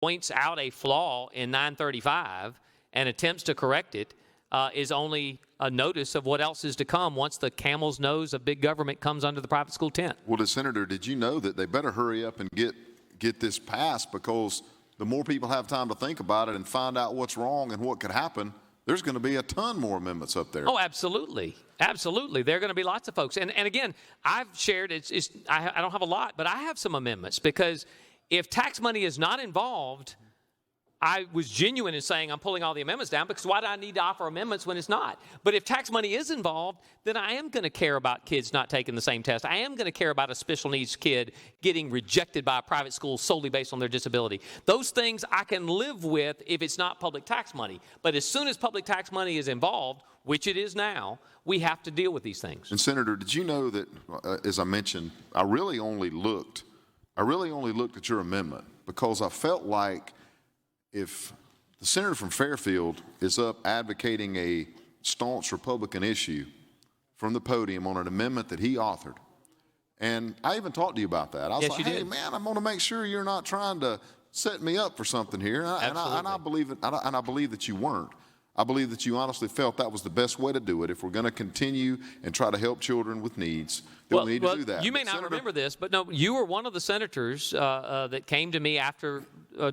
points out a flaw in 935 and attempts to correct it is only a notice of what else is to come once the camel's nose of big government comes under the private school tent. Well, Senator, did you know that they better hurry up and get this passed, because the more people have time to think about it and find out what's wrong and what could happen, there's going to be a ton more amendments up there. Oh, absolutely. Absolutely. There are going to be lots of folks. And again, I've shared, I don't have a lot, but I have some amendments, because if tax money is not involved, I was genuine in saying I'm pulling all the amendments down, because why do I need to offer amendments when it's not? But if tax money is involved, then I am going to care about kids not taking the same test. I am going to care about a special needs kid getting rejected by a private school solely based on their disability. Those things I can live with if it's not public tax money. But as soon as public tax money is involved, which it is now, we have to deal with these things. And Senator, did you know that, as I mentioned, I really only looked at your amendment because I felt like if the senator from Fairfield is up advocating a staunch Republican issue from the podium on an amendment that he authored, and I even talked to you about that. I was like, hey, man, I'm going to make sure you're not trying to set me up for something here. And I believe it, and I believe that you weren't. I believe that you honestly felt that was the best way to do it. If we're going to continue and try to help children with needs, then we need to do that. You may not remember this, but no, you were one of the senators that came to me after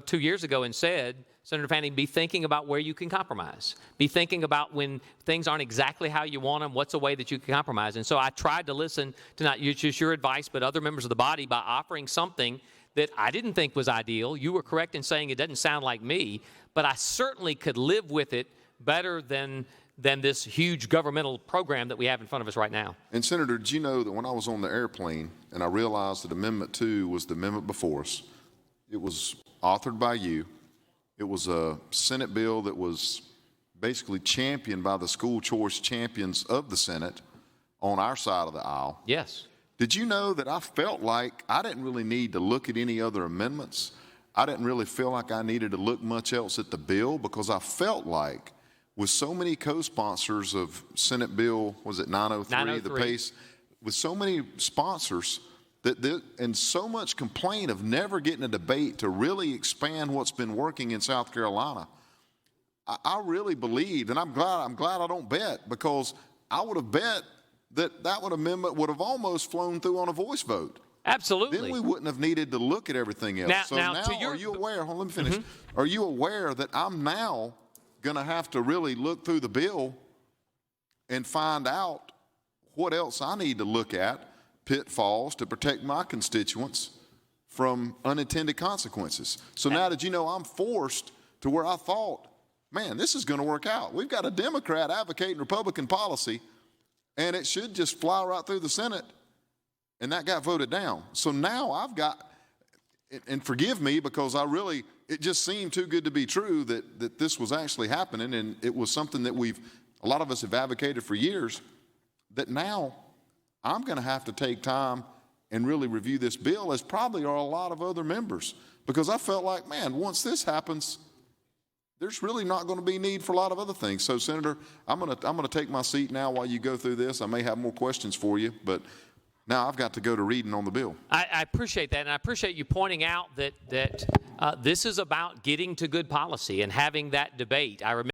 2 years ago and said, Senator Fanning, be thinking about where you can compromise. Be thinking about when things aren't exactly how you want them, what's a way that you can compromise. And so I tried to listen to not just your advice, but other members of the body by offering something that I didn't think was ideal. You were correct in saying it doesn't sound like me, but I certainly could live with it better than this huge governmental program that we have in front of us right now. And Senator, did you know that when I was on the airplane and I realized that Amendment 2 was the amendment before us, it was authored by you. It was a Senate bill that was basically championed by the school choice champions of the Senate on our side of the aisle. Yes. Did you know that I felt like I didn't really need to look at any other amendments? I didn't really feel like I needed to look much else at the bill, because I felt like with so many co-sponsors of Senate Bill, was it 903, the PACE, with so many sponsors and so much complaint of never getting a debate to really expand what's been working in South Carolina, I really believed, and I'm glad I don't bet, because I would have bet that amendment would have almost flown through on a voice vote. Absolutely. Then we wouldn't have needed to look at everything else. Now are you aware, hold on, let me finish. Are you aware that I'm now going to have to really look through the bill and find out what else I need to look at, pitfalls, to protect my constituents from unintended consequences? So now, did you know I'm forced to where I thought, man, this is going to work out. We've got a Democrat advocating Republican policy, and it should just fly right through the Senate. And that got voted down. So now I've got, and forgive me, because it just seemed too good to be true that this was actually happening, and it was something that a lot of us have advocated for years, that now I'm going to have to take time and really review this bill, as probably are a lot of other members, because I felt like, man, once this happens, there's really not going to be need for a lot of other things. So, Senator, I'm going to take my seat now while you go through this. I may have more questions for you, but now I've got to go to reading on the bill. I appreciate that, and I appreciate you pointing out that this is about getting to good policy and having that debate. I remember